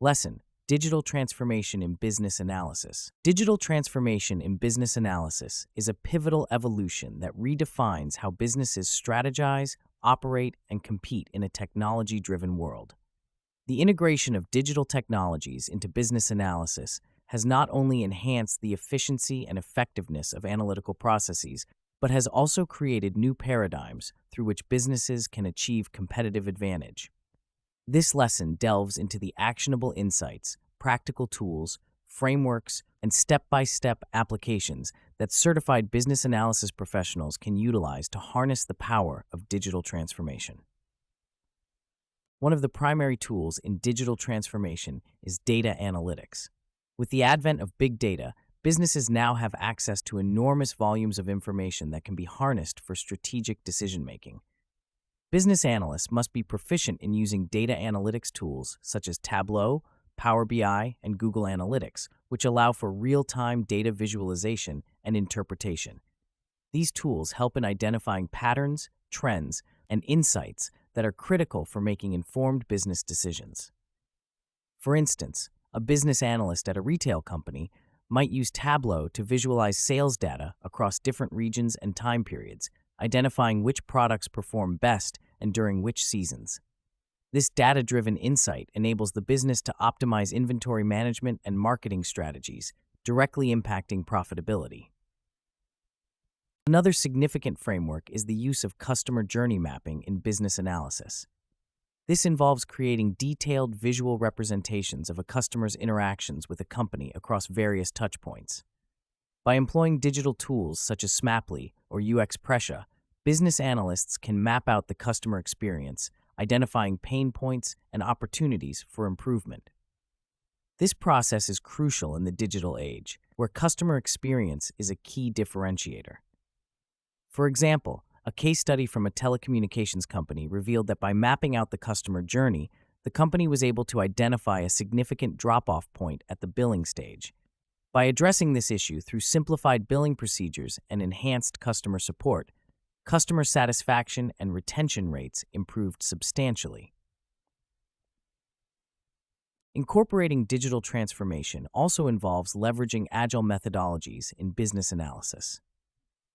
Lesson: Digital Transformation in Business Analysis. Digital transformation in business analysis is a pivotal evolution that redefines how businesses strategize, operate, and compete in a technology-driven world. The integration of digital technologies into business analysis has not only enhanced the efficiency and effectiveness of analytical processes, but has also created new paradigms through which businesses can achieve competitive advantage. This lesson delves into the actionable insights, practical tools, frameworks, and step-by-step applications that certified business analysis professionals can utilize to harness the power of digital transformation. One of the primary tools in digital transformation is data analytics. With the advent of big data, businesses now have access to enormous volumes of information that can be harnessed for strategic decision-making. Business analysts must be proficient in using data analytics tools such as Tableau, Power BI, and Google Analytics, which allow for real-time data visualization and interpretation. These tools help in identifying patterns, trends, and insights that are critical for making informed business decisions. For instance, a business analyst at a retail company might use Tableau to visualize sales data across different regions and time periods, identifying which products perform best and during which seasons. This data-driven insight enables the business to optimize inventory management and marketing strategies, directly impacting profitability. Another significant framework is the use of customer journey mapping in business analysis. This involves creating detailed visual representations of a customer's interactions with a company across various touchpoints. By employing digital tools such as Smaply or UX Prescia, business analysts can map out the customer experience, identifying pain points and opportunities for improvement. This process is crucial in the digital age, where customer experience is a key differentiator. For example, a case study from a telecommunications company revealed that by mapping out the customer journey, the company was able to identify a significant drop-off point at the billing stage. By addressing this issue through simplified billing procedures and enhanced customer support, customer satisfaction and retention rates improved substantially. Incorporating digital transformation also involves leveraging agile methodologies in business analysis.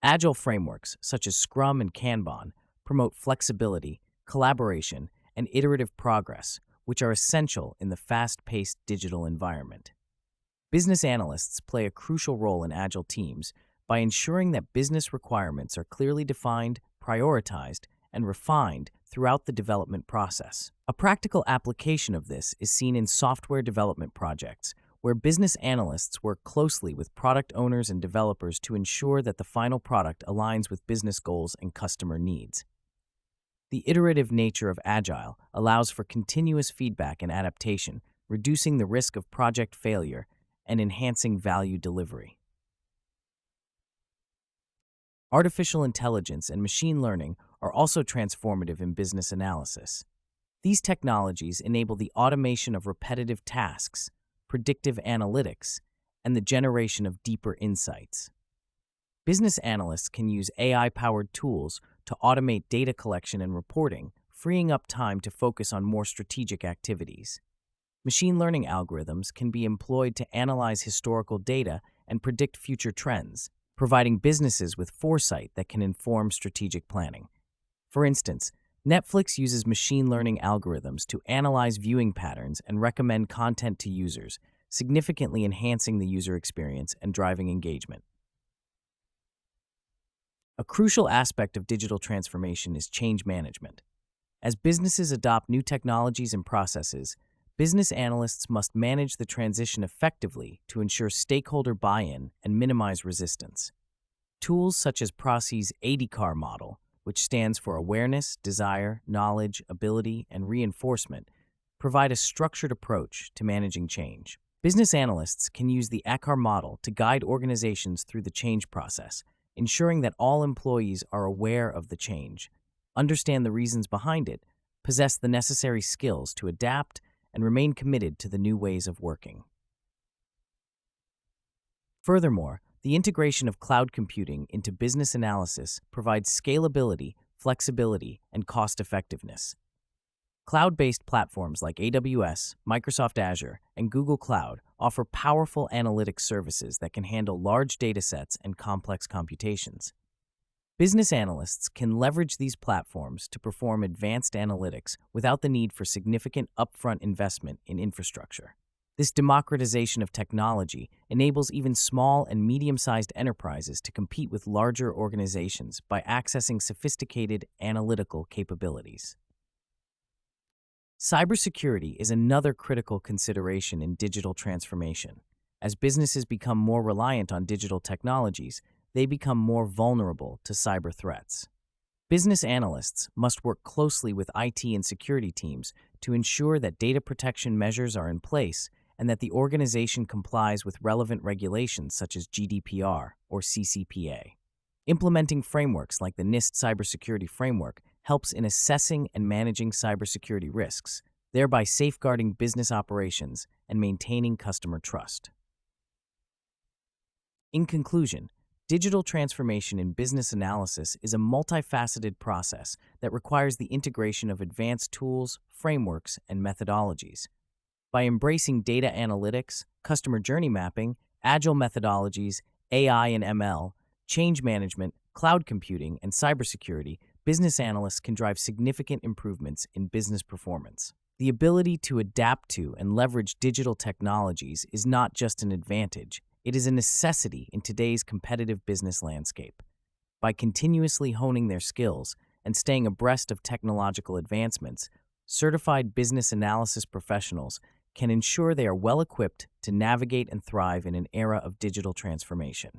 Agile frameworks, such as Scrum and Kanban, promote flexibility, collaboration, and iterative progress, which are essential in the fast-paced digital environment. Business analysts play a crucial role in agile teams by ensuring that business requirements are clearly defined, prioritized, and refined throughout the development process. A practical application of this is seen in software development projects, where business analysts work closely with product owners and developers to ensure that the final product aligns with business goals and customer needs. The iterative nature of Agile allows for continuous feedback and adaptation, reducing the risk of project failure and enhancing value delivery. Artificial intelligence and machine learning are also transformative in business analysis. These technologies enable the automation of repetitive tasks, predictive analytics, and the generation of deeper insights. Business analysts can use AI-powered tools to automate data collection and reporting, freeing up time to focus on more strategic activities. Machine learning algorithms can be employed to analyze historical data and predict future trends, providing businesses with foresight that can inform strategic planning. For instance, Netflix uses machine learning algorithms to analyze viewing patterns and recommend content to users, significantly enhancing the user experience and driving engagement. A crucial aspect of digital transformation is change management. As businesses adopt new technologies and processes, business analysts must manage the transition effectively to ensure stakeholder buy-in and minimize resistance. Tools such as Proces's ADKAR model, which stands for Awareness, Desire, Knowledge, Ability, and Reinforcement, provide a structured approach to managing change. Business analysts can use the ADKAR model to guide organizations through the change process, ensuring that all employees are aware of the change, understand the reasons behind it, possess the necessary skills to adapt, and remain committed to the new ways of working. Furthermore, the integration of cloud computing into business analysis provides scalability, flexibility, and cost-effectiveness. Cloud-based platforms like AWS, Microsoft Azure, and Google Cloud offer powerful analytics services that can handle large datasets and complex computations. Business analysts can leverage these platforms to perform advanced analytics without the need for significant upfront investment in infrastructure. This democratization of technology enables even small and medium-sized enterprises to compete with larger organizations by accessing sophisticated analytical capabilities. Cybersecurity is another critical consideration in digital transformation. As businesses become more reliant on digital technologies, they become more vulnerable to cyber threats. Business analysts must work closely with IT and security teams to ensure that data protection measures are in place and that the organization complies with relevant regulations such as GDPR or CCPA. Implementing frameworks like the NIST Cybersecurity Framework helps in assessing and managing cybersecurity risks, thereby safeguarding business operations and maintaining customer trust. In conclusion, digital transformation in business analysis is a multifaceted process that requires the integration of advanced tools, frameworks, and methodologies. By embracing data analytics, customer journey mapping, agile methodologies, AI and ML, change management, cloud computing, and cybersecurity, business analysts can drive significant improvements in business performance. The ability to adapt to and leverage digital technologies is not just an advantage, it is a necessity in today's competitive business landscape. By continuously honing their skills and staying abreast of technological advancements, certified business analysis professionals can ensure they are well equipped to navigate and thrive in an era of digital transformation.